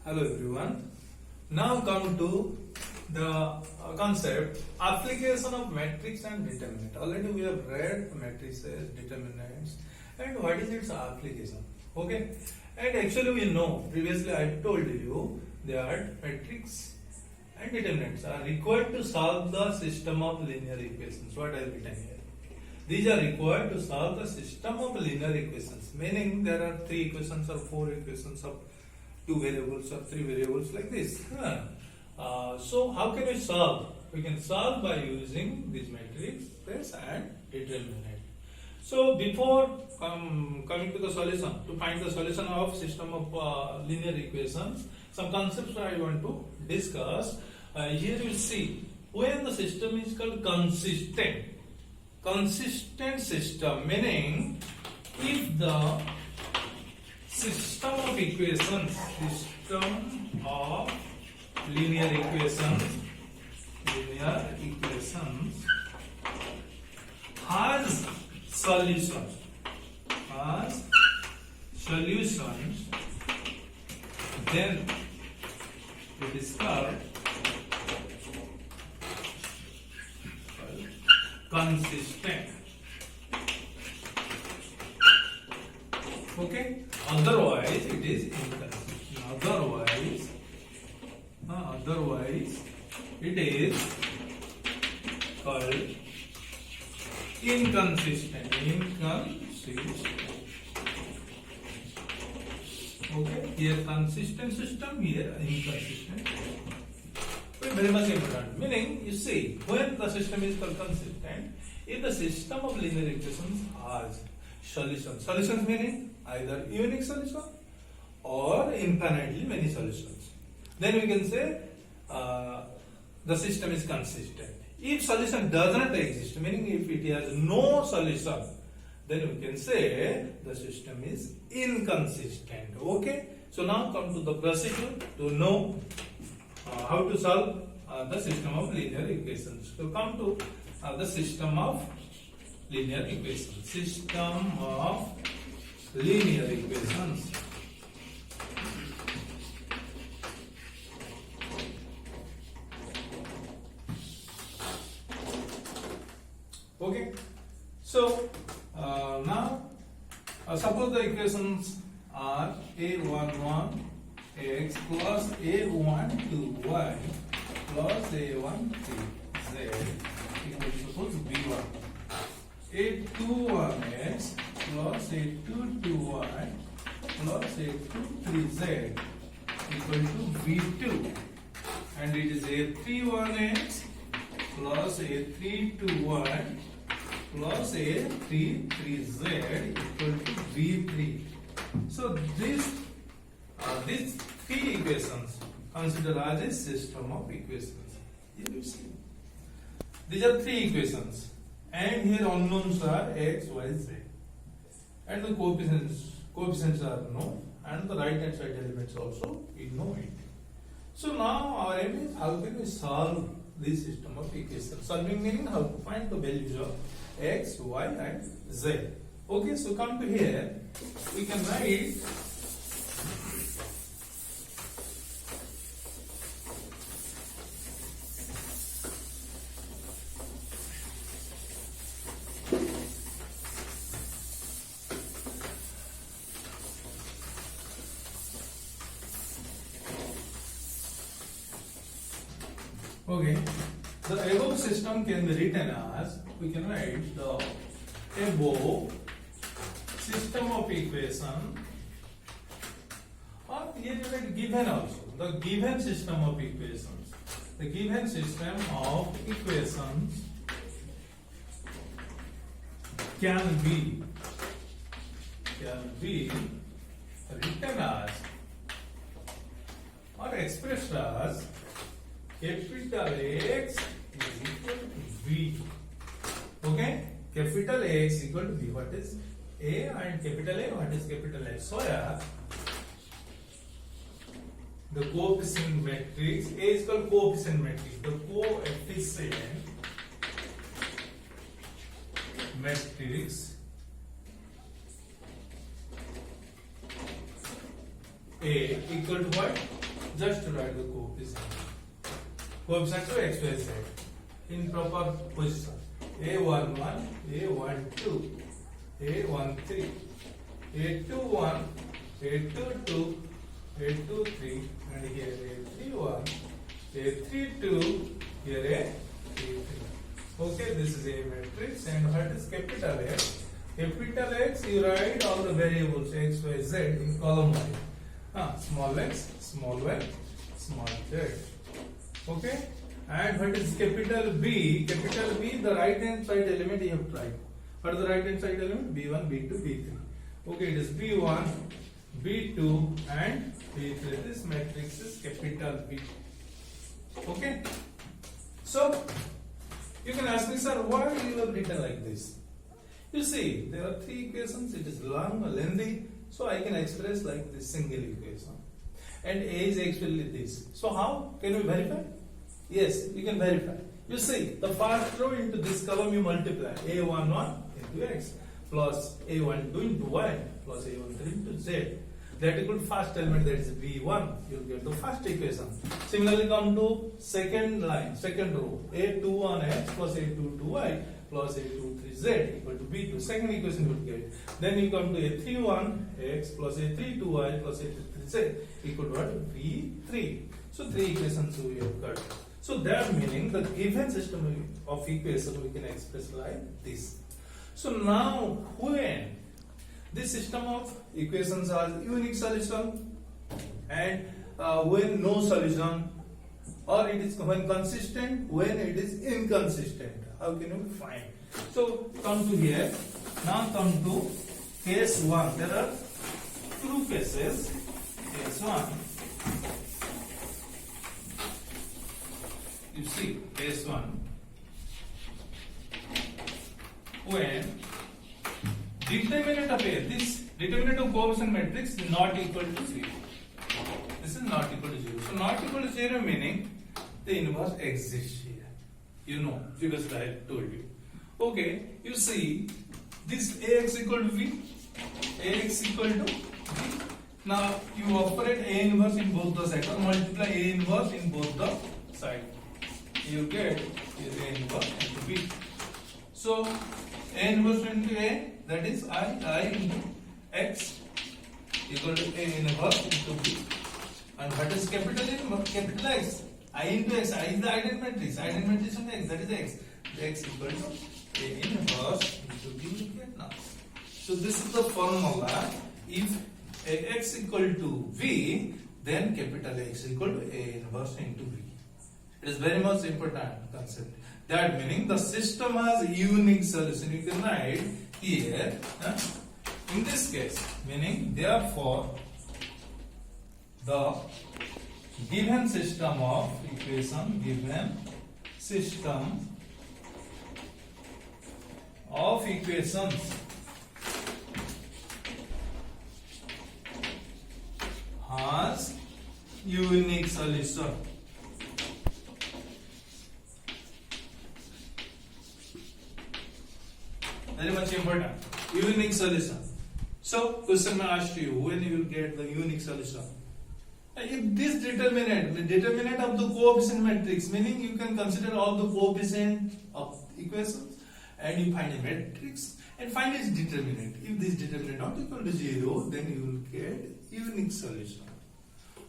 Hello everyone. Now come to the concept application of matrix and determinant. Already we have read matrices, determinants, and what is its application. Okay, and actually we know previously I told you that matrix and determinants are required to solve the system of linear equations. What I have written here. These are required to solve the system of linear equations, meaning there are 3 equations or 4 equations of 2 variables or 3 variables like this. So how can we solve? We can solve by using this matrix and determinant. So before coming to the solution, to find the solution of system of linear equations, some concepts I want to discuss. Here you see when the system is called consistent. Consistent system meaning if the system of equations, system of linear equations has solutions, then it is called consistent. Okay, otherwise it is inconsistent. Otherwise it is called inconsistent. Okay, here consistent system, here inconsistent. Very much important. Meaning, you see, when the system is called consistent, if the system of linear equations has solutions. Solutions meaning either unique solution or infinitely many solutions. Then we can say the system is consistent. If solution does not exist, meaning if it has no solution, then we can say the system is inconsistent. Okay. So now come to the procedure to know how to solve the system of linear equations. So come to the system of linear equations. System of linear equations. Okay. So now suppose the equations are a11 x plus a12y plus a13z equal to suppose b1. a21x plus a22y plus a23z equal to b2, and it is a31x plus a32y plus a33z equal to b3. So these 3 equations considered as a system of equations. Here you see. These are 3 equations, and here unknowns are x, y, z, and the coefficients are known, and the right hand side elements also we know it. So now our aim is how can we solve this system of equations. Solving meaning how to find the values of x, y, and z. Okay, so come to here, we can write okay, the above system can be written as, we can write the above system of equation, or here you write given also, the given system of equations. The given system of equations can be written as or expressed as capital X is equal to V. Okay? Capital X equal to V. What is A and capital A? What is capital A? So yeah, the coefficient matrix, A is called coefficient matrix. The coefficient matrix A equal to what? just write the coefficient. Coefficients of x, y, z in proper position. A11, A12, A13, A21, A22, A23, and here A31, A32, here A33. Okay, this is a matrix, and what is capital X? Capital X, you write all the variables x, y, z in column wise. Small x, small y, small z. Okay, and what is capital B? Capital B, the right hand side element you have tried. What is the right hand side element? B1, B2, B3. Okay, it is B1, B2, and B3. This matrix is capital B. Okay, so you can ask me, sir, why you have written like this? You see, there are three equations. It is long, lengthy, so I can express like this single equation. And A is actually this. So how can we verify? Yes, you can verify. You see, the first row into this column you multiply A11 into x plus A12 into y plus A13 into z. That equal to first element, that is B1. You will get the first equation. Similarly, come to second line, second row, A21x plus A22y plus A23z equal to B2. Second equation you will get. Then you come to A31x plus A32y plus A33z equal to what? B3. So three equations we have got. So that meaning the given system of equation we can express like this. So now when this system of equations has unique solution, and when no solution, or it is when consistent, when it is inconsistent, how can you find? So come to here. Now come to case 1. There are two cases. Case 1. You see, case 1. When determinant of A, this determinant of coefficient matrix is not equal to 0. This is not equal to 0. So not equal to 0 meaning the inverse exists here. You know, because I told you. Okay, you see, this Ax equal to V, Ax equal to V. Now you operate A inverse in both the sides, or multiply A inverse in both the sides. You get A inverse into V. So A inverse into A, that is I into X equal to A inverse into V. And what is capital inverse? Capital X. I into X. I is the identity matrix of X, that is X. X equal to A inverse into V. Now, so this is the formula. If X equal to V, then capital X equal to A inverse into V. It is very much important concept. That meaning the system has unique solution. You can write here in this case, meaning therefore the given system of equation, given system of equations has unique solution. Very much important. Unique solution. So, question I asked you, when you will get the unique solution? If this determinant, the determinant of the coefficient matrix, meaning you can consider all the coefficient of equations and you find a matrix and find its determinant. If this determinant not equal to 0, then you will get unique solution.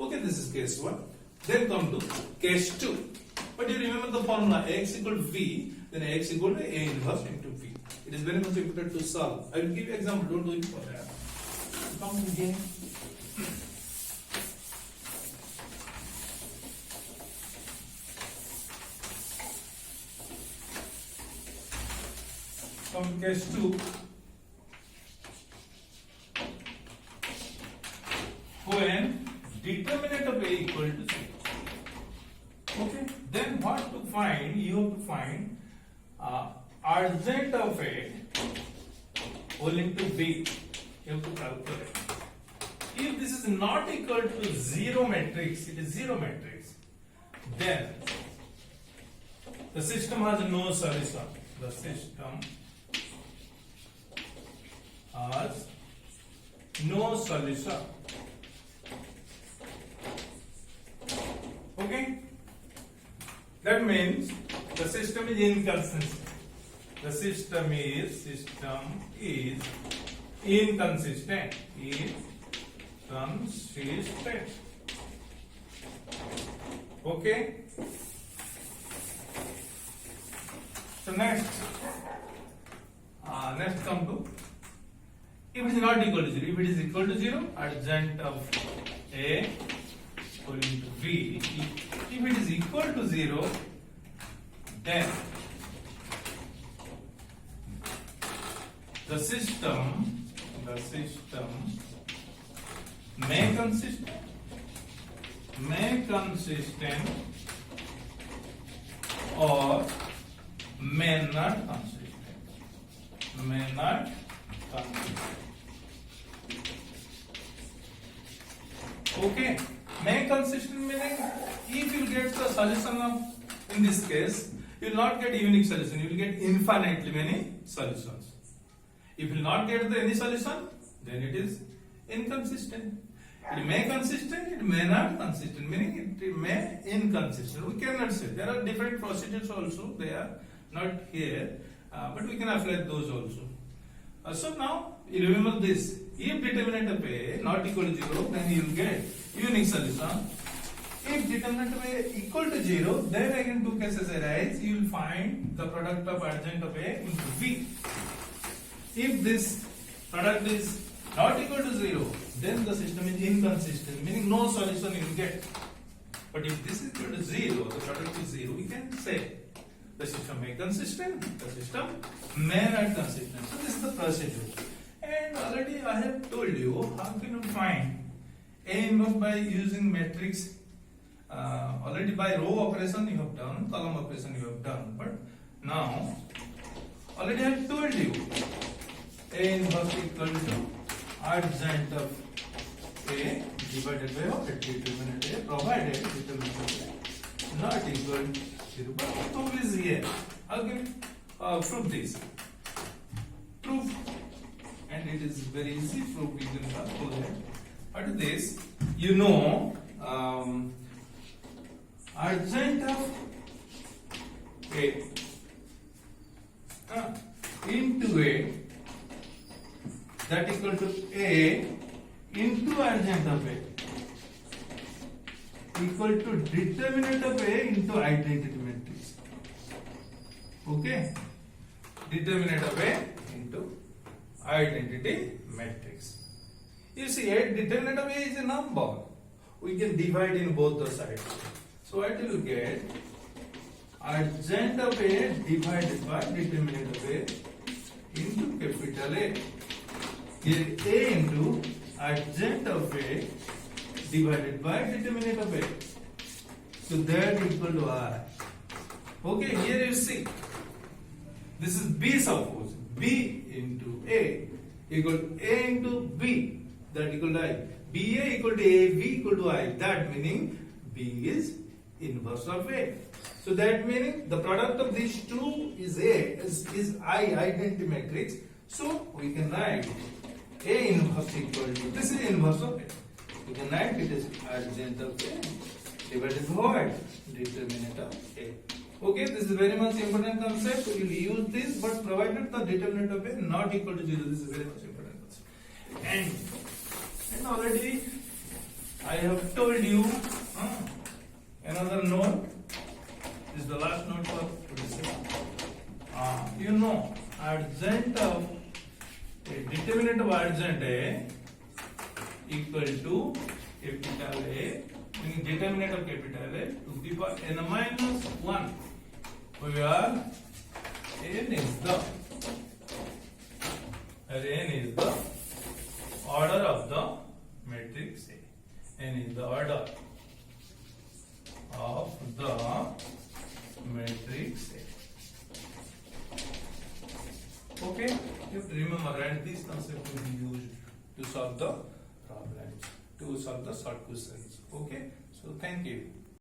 Okay, this is case 1. Then come to case 2. But you remember the formula x equal to v, then x equal to a inverse into v. It is very much important to solve. I will give you example, don't do it for that. Come again. Come case 2. When determinant of a equal to 0. Okay, then what to find? You have to find adjacent of A owing to B. You have to calculate. If this is not equal to 0 matrix, it is 0 matrix, then the system has no solution. The system has no solution. That means the system is inconsistent. The system is inconsistent. Inconsistent. Okay. So next come to, if it is not equal to 0, if it is equal to 0, adjoint of A equal to B. If it is equal to 0, then the system may consistent or may not consistent. Okay, may consistent meaning if you get the solution of, in this case, you will not get unique solution, you will get infinitely many solutions. If you will not get any solution, then it is inconsistent. It may consistent, it may not consistent, meaning it may inconsistent. We cannot say. There are different procedures also, they are not here, but we can apply those also. So now, you remember this. If determinant of A not equal to 0, then you will get unique solution. If determinant of A equal to 0, then again two cases arise. You will find the product of adjoint of A into B. If this product is not equal to 0, then the system is inconsistent, meaning no solution you will get. But if this is equal to 0, the product is 0, we can say the system may consistent, the system may not consistent. So this is the procedure. And already I have told you how can you find A inverse by using matrix. Already by row operation you have done, column operation you have done. But now, already I have told you A inverse equal to adjoint of A divided by determinant A, provided determinant A not equal to 0. But proof is here. How can you prove this? Proof, and it is very easy proof. You can go ahead. What is this? You know, adjoint of A into A, that equal to A into adjoint of A equal to determinant of A into identity matrix. Okay? Determinant of A into identity matrix. You see, a determinant of A is a number. We can divide in both the sides. So what you will get? Adjoint of A divided by determinant of A into capital A. Here A into adjoint of A divided by determinant of A. So that equal to I. Okay, here you see. This is B, suppose. B into A equal to A into B. That equal to I. BA equal to A, B equal to I. That meaning B is inverse of A. So that meaning the product of these two is A, is I, identity matrix. So we can write A inverse equal to, this is inverse of A. You can write it as adjoint of A divided by determinant of A. Okay, this is very much important concept. We will use this, but provided the determinant of A not equal to 0, this is very much important concept. And already I have told you another note. This is the last note for today's. You know, adjoint of a determinant of adjoint A equal to capital A, meaning determinant of capital A to the power n minus 1, where n is the order of the matrix A. N is the order of the matrix A. Okay, you have to remember, and this concept will be used to solve the problems, to solve the short questions. Okay, so thank you.